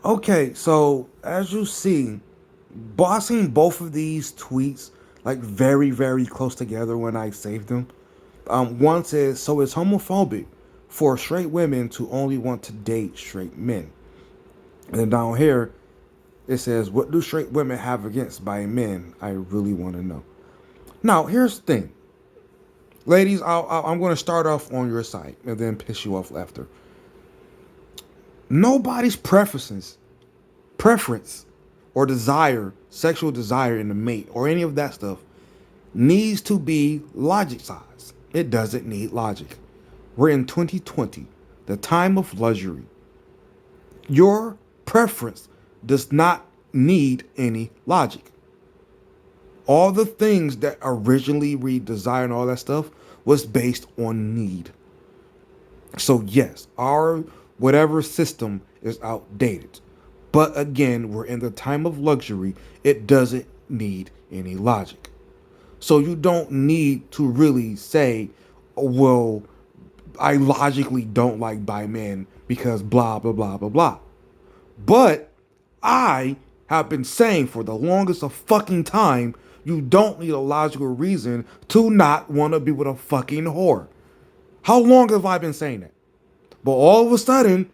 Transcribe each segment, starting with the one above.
Okay, so as you see, I seen both of these tweets like very, very close together when I saved them. One says, so it's homophobic for straight women to only want to date straight men. And then down here, it says, what do straight women have against bi men? I really want to know. Now, here's the thing. Ladies, I'm going to start off on your side and then piss you off after. Nobody's preference, or desire, sexual desire in the mate, or any of that stuff needs to be logic size. It doesn't need logic. We're in 2020, the time of luxury. Your preference does not need any logic. All the things that originally we desire and all that stuff was based on need. So yes, our whatever system is outdated. But again, we're in the time of luxury. It doesn't need any logic. So you don't need to really say, oh, well, I logically don't like bi men because blah, blah, blah, blah, blah. But I have been saying for the longest of fucking time, you don't need a logical reason to not want to be with a fucking whore. How long have I been saying that? But all of a sudden,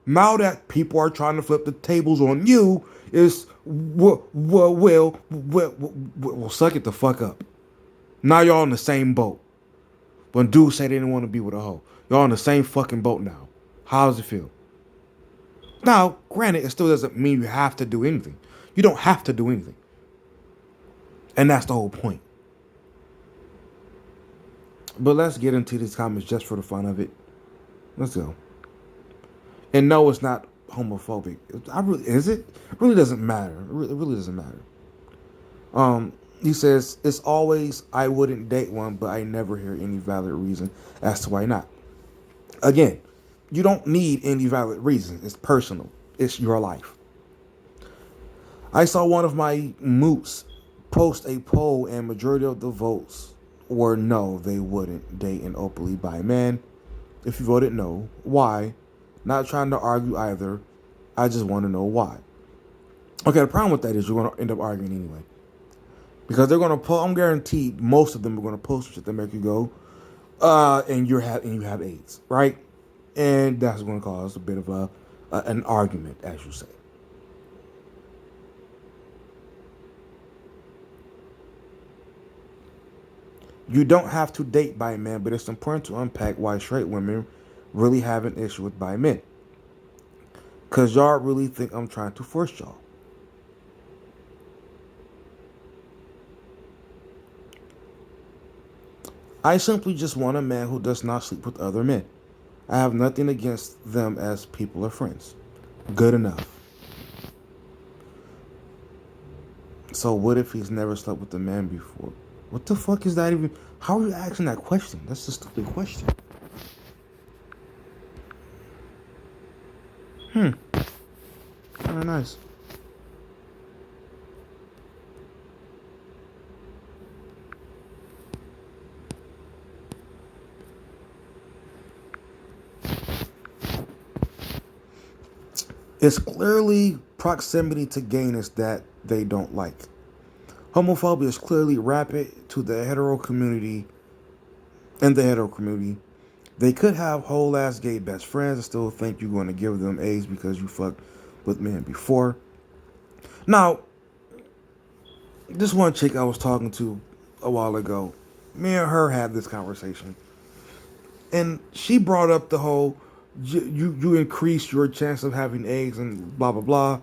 now that people are trying to flip the tables on you, is suck it the fuck up. Now y'all in the same boat. When dudes say they didn't want to be with a hoe, y'all in the same fucking boat now. How does it feel? Now, granted, it still doesn't mean you have to do anything. You don't have to do anything. And that's the whole point. But let's get into these comments just for the fun of it. Let's go. And no, it's not homophobic. Is it? It really doesn't matter. It really doesn't matter. He says, it's always, I wouldn't date one, but I never hear any valid reason as to why not. Again, you don't need any valid reason. It's personal. It's your life. I saw one of my moots post a poll, and majority of the votes were no, they wouldn't date an openly bi man. If you voted no, why? Not trying to argue either. I just want to know why. Okay, the problem with that is you're going to end up arguing anyway. Because they're going to post, I'm guaranteed most of them are going to post shit that make you go, and you have AIDS, right? And that's going to cause a bit of an argument, as you say. You don't have to date bi men, but it's important to unpack why straight women really have an issue with bi men. Because y'all really think I'm trying to force y'all. I simply just want a man who does not sleep with other men. I have nothing against them as people or friends. Good enough. So what if he's never slept with a man before? What the fuck is that even? How are you asking that question? That's a stupid question. Kind of nice. It's clearly proximity to gayness that they don't like. Homophobia is clearly rampant to the hetero community. In the hetero community, they could have whole ass gay best friends and still think you're going to give them AIDS because you fucked with men before. Now, this one chick I was talking to a while ago, me and her had this conversation, and she brought up the whole you increase your chance of having AIDS and blah blah blah.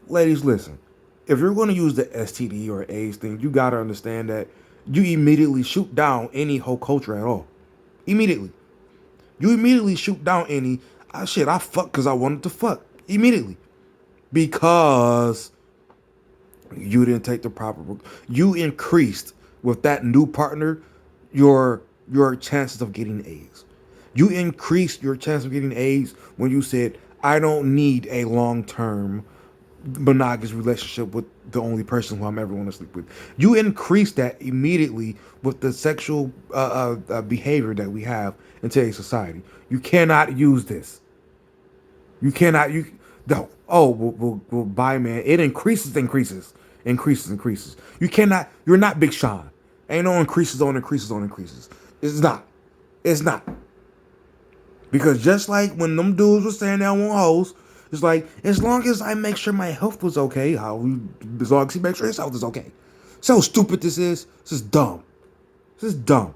Ladies, listen. If you're going to use the STD or AIDS thing, you gotta understand that you immediately shoot down any whole culture at all. Immediately, you immediately shoot down any I fucked because I wanted to fuck immediately because you didn't take the proper. You increased with that new partner your chances of getting AIDS. You increased your chance of getting AIDS when you said, I don't need a long term monogamous relationship with the only person who I'm ever want to sleep with. You increase that immediately with the sexual behavior that we have in today's society. You cannot use this. You cannot. You No. Oh, well, bi man. It increases. You cannot. You're not Big Sean. Ain't no increases. It's not. It's not. Because just like when them dudes were saying they want hoes, it's like as long as I make sure my health was okay, as long as he makes sure his health is okay. So stupid this is. This is dumb. This is dumb.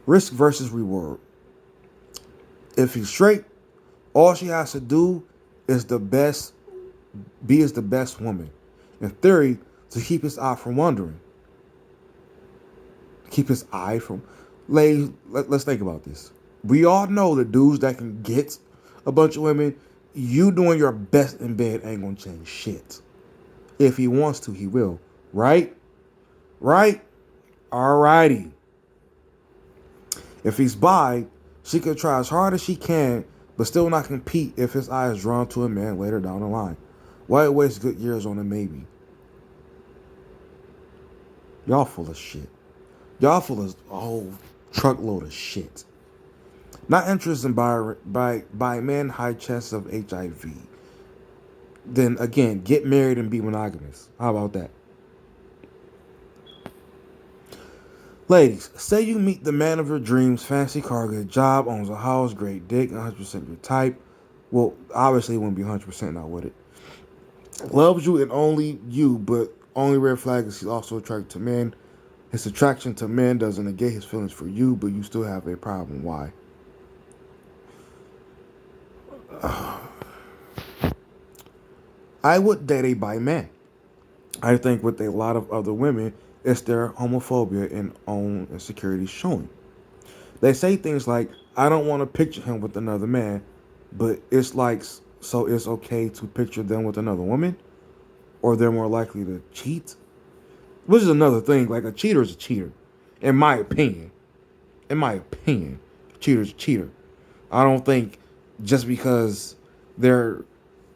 Risk versus reward. If he's straight, all she has to do is be as the best woman. In theory, to keep his eye from wandering. Keep his eye from. Let's think about this. We all know the dudes that can get a bunch of women, you doing your best in bed ain't gonna change shit. If he wants to, he will. Right? Right? Alrighty. If he's bi, she could try as hard as she can, but still not compete if his eye is drawn to a man later down the line. Why waste good years on a maybe? Y'all full of shit. Y'all full of a whole truckload of shit. Not interested by men high chances of HIV. Then again, get married and be monogamous. How about that? Ladies, say you meet the man of your dreams, fancy car, good job, owns a house, great dick, 100% your type. Well, obviously it wouldn't be 100% now, would it? Loves you and only you, but only red flag is he's also attracted to men. His attraction to men doesn't negate his feelings for you, but you still have a problem. Why? I would date a bi man. I think with a lot of other women, it's their homophobia and own insecurities showing. They say things like, I don't want to picture him with another man, but it's like, so it's okay to picture them with another woman? Or they're more likely to cheat? Which is another thing. Like, a cheater is a cheater. In my opinion. A cheater's a cheater. I don't think just because they're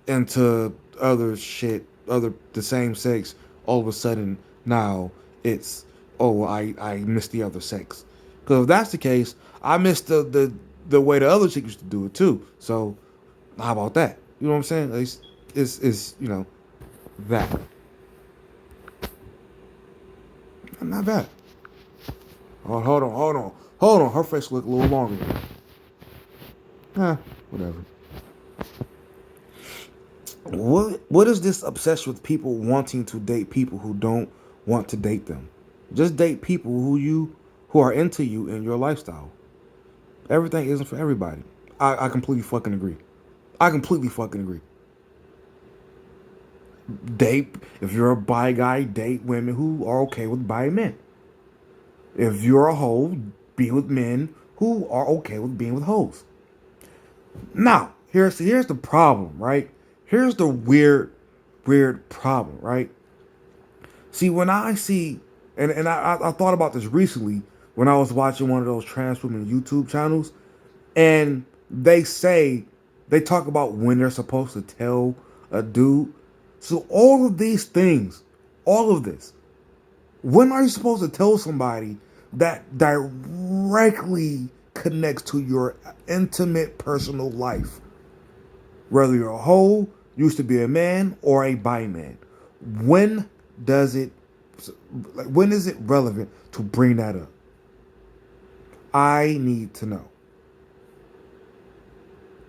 into other shit, the same sex, all of a sudden now it's, oh, I miss the other sex. Because if that's the case, I miss the way the other chick used to do it too. So how about that? You know what I'm saying? At least it's that. Not bad. Oh, hold on. Her face look a little longer. Whatever. What is this obsession with people wanting to date people who don't want to date them? Just date people who are into you and your lifestyle. Everything isn't for everybody. I completely fucking agree. I completely fucking agree. Date, if you're a bi guy, date women who are okay with bi men. If you're a hoe, be with men who are okay with being with hoes. Now, here's the problem, right? Here's the weird problem, right? See, when I see, and I thought about this recently when I was watching one of those trans women YouTube channels, and they talk about when they're supposed to tell a dude. So all of these things, all of this, when are you supposed to tell somebody that directly connects to your intimate personal life? Whether you're a hoe, used to be a man, or a bi man. When does it, when is it relevant to bring that up? I need to know.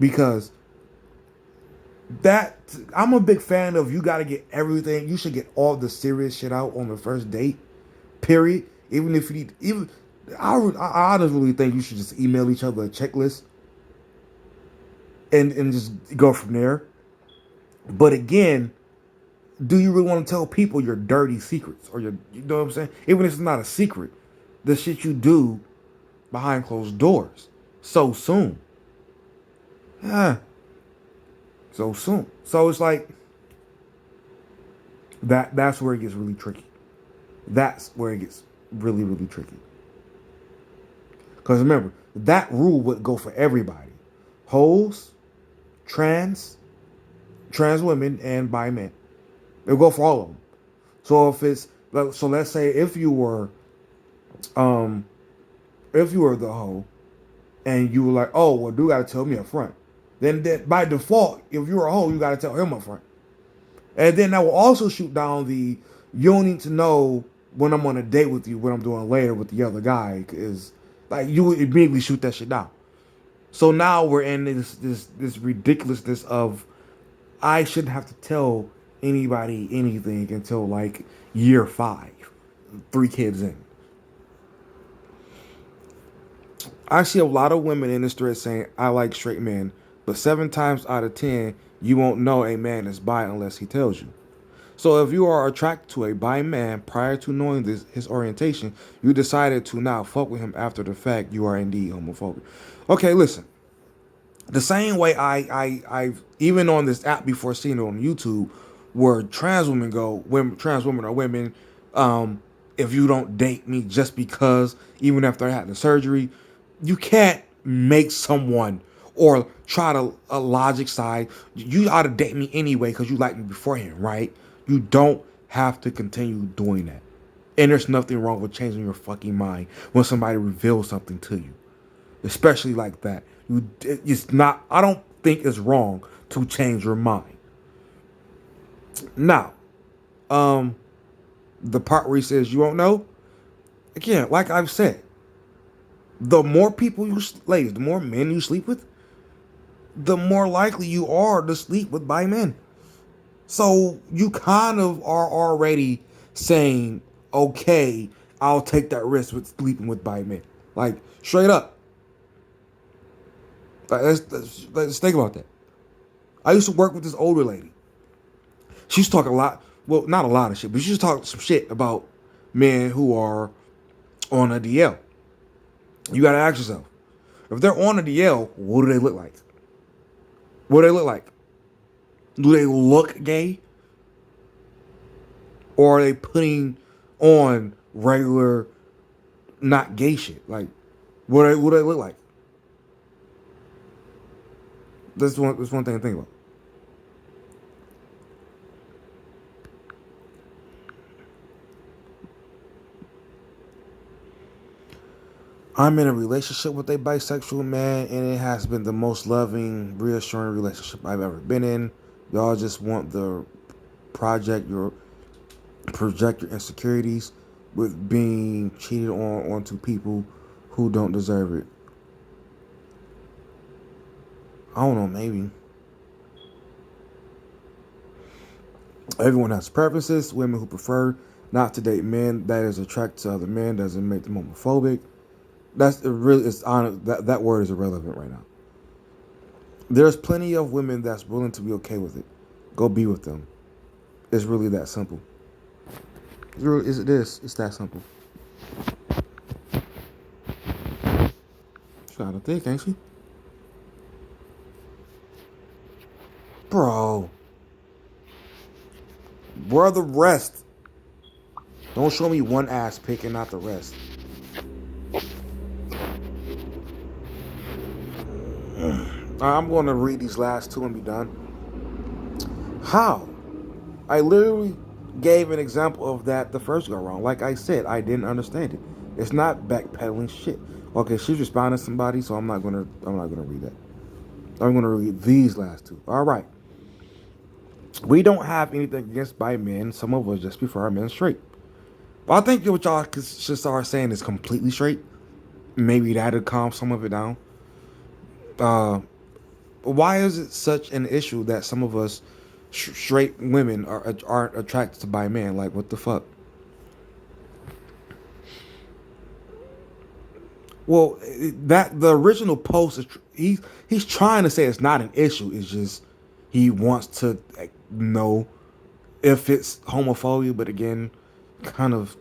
Because that, I'm a big fan of, you got to get everything. You should get all the serious shit out on the first date, period. Even if you need, I don't really think you should just email each other a checklist and just go from there. But again, do you really want to tell people your dirty secrets or you know what I'm saying? Even if it's not a secret, the shit you do behind closed doors so soon. Yeah, so soon. So it's like that's where it gets really tricky. That's where it gets really tricky. Because remember, that rule would go for everybody. Hoes, trans women, and bi men. It would go for all of them. So if it's, so let's say if you were the hoe and you were like, oh, well, dude got to tell me up front. Then by default, if you're a hoe, you got to tell him up front. And then that will also shoot down the you don't need to know when I'm on a date with you, what I'm doing later with the other guy, is like you would immediately shoot that shit down. So now we're in this ridiculousness of I shouldn't have to tell anybody anything until like year 5, 3 kids in. I see a lot of women in this thread saying I like straight men, but 7 times out of 10 you won't know a man is bi unless he tells you. So if you are attracted to a bi man prior to knowing his orientation, you decided to now fuck with him after the fact, you are indeed homophobic. Okay, listen. The same way I've even on this app before seeing it on YouTube, where trans women are women. If you don't date me just because, even after I had the surgery, you can't make someone or try to a logic side. You ought to date me anyway because you liked me beforehand, right? You don't have to continue doing that. And there's nothing wrong with changing your fucking mind when somebody reveals something to you, especially like that. It's not. I don't think it's wrong to change your mind. Now, the part where he says you won't know, again, like I've said, the more people ladies, the more men you sleep with, the more likely you are to sleep with bi men. So you kind of are already saying, okay, I'll take that risk with sleeping with bi men. Like, straight up. Like, let's think about that. I used to work with this older lady. She used to talk a lot, well, not a lot of shit, but she used to talk some shit about men who are on a DL. You gotta ask yourself, if they're on a DL, what do they look like? What do they look like? Do they look gay? Or are they putting on regular, not gay shit? Like, what do they look like? That's one thing to think about. I'm in a relationship with a bisexual man, and it has been the most loving, reassuring relationship I've ever been in. Y'all just want the project your project your insecurities with being cheated on onto people who don't deserve it. I don't know, maybe. Everyone has preferences. Women who prefer not to date men that is attracted to other men doesn't make them homophobic. That's it really it's on that word is irrelevant right now. There's plenty of women that's willing to be okay with it. Go be with them. It's really that simple. It's that simple. She's got to think, ain't she? Bro. Where are the rest? Don't show me one ass pick and not the rest. I'm going to read these last two and be done. How? I literally gave an example of that the first go around. Like I said, I didn't understand it. It's not backpedaling shit. Okay, she's responding to somebody, so I'm not gonna read that. I'm gonna read these last two. All right. We don't have anything against bi men. Some of us just prefer our men straight. But I think what y'all should start saying is completely straight. Maybe that'll calm some of it down. Uh, why is it such an issue that some of us straight women aren't attracted to bi men? Like, what the fuck? Well, that the original post is he's trying to say it's not an issue. It's just he wants to know if it's homophobia, but again, kind of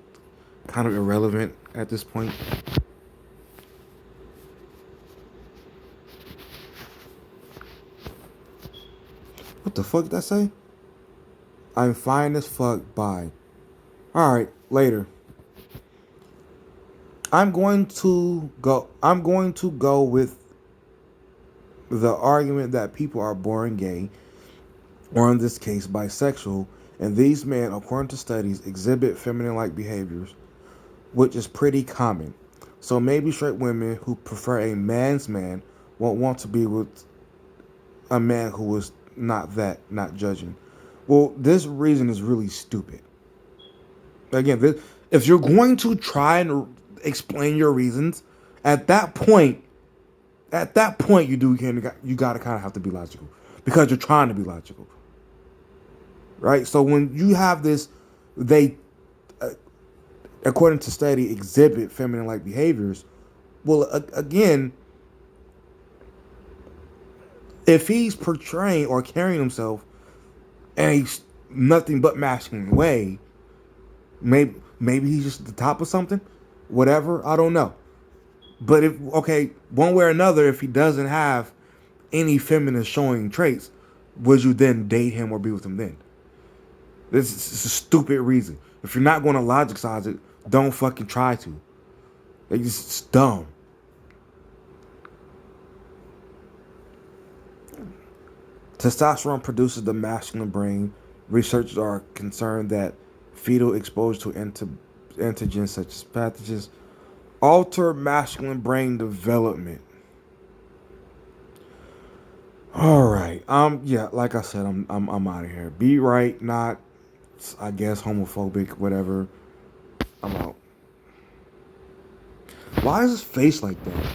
irrelevant at this point. What the fuck did that say? I'm fine as fuck. Bye. All right, later. I'm going to go with the argument that people are born gay, or in this case, bisexual, and these men, according to studies, exhibit feminine-like behaviors, which is pretty common. So maybe straight women who prefer a man's man won't want to be with a man who is not that, not judging. Well, this reason is really stupid. Again, if you're going to try and explain your reasons, at that point, you gotta kind of have to be logical because you're trying to be logical, right? So when you have this, they, according to study, exhibit feminine-like behaviors. Well, again, if he's portraying or carrying himself in a nothing but masculine way, maybe he's just at the top of something, whatever. I don't know. But if okay, one way or another, if he doesn't have any feminine showing traits, would you then date him or be with him then? This is a stupid reason. If you're not going to logic size it, don't fucking try to. It's dumb. Testosterone produces the masculine brain. Researchers are concerned that fetal exposure to antigens such as pathogens alter masculine brain development. All right. Yeah, like I said, I'm out of here. Be right, not I guess homophobic, whatever. I'm out. Why is his face like that?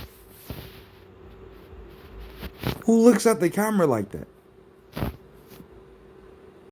Who looks at the camera like that?